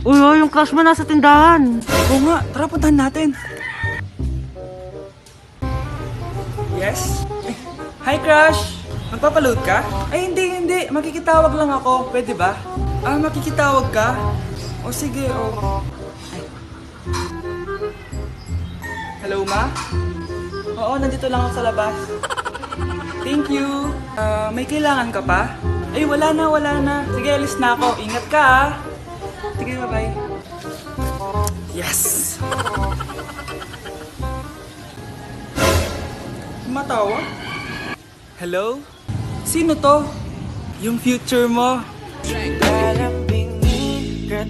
Uy, yung crush mo nasa tindahan. Oo nga, tara puntahan natin. Yes? Hi, crush! Magpapaload ka? Ay, hindi. Makikitawag lang ako. Pwede ba? Makikitawag ka? O sige, o. Hello, ma? Oo, nandito lang ako sa labas. Thank you. May kailangan ka pa? Ay, wala na. Sige, alis na ako. Ingat ka, ah. Sige, bye-bye. Yes! Matawa? Hello? Sino to? Yung future mo. Lalambingin ka't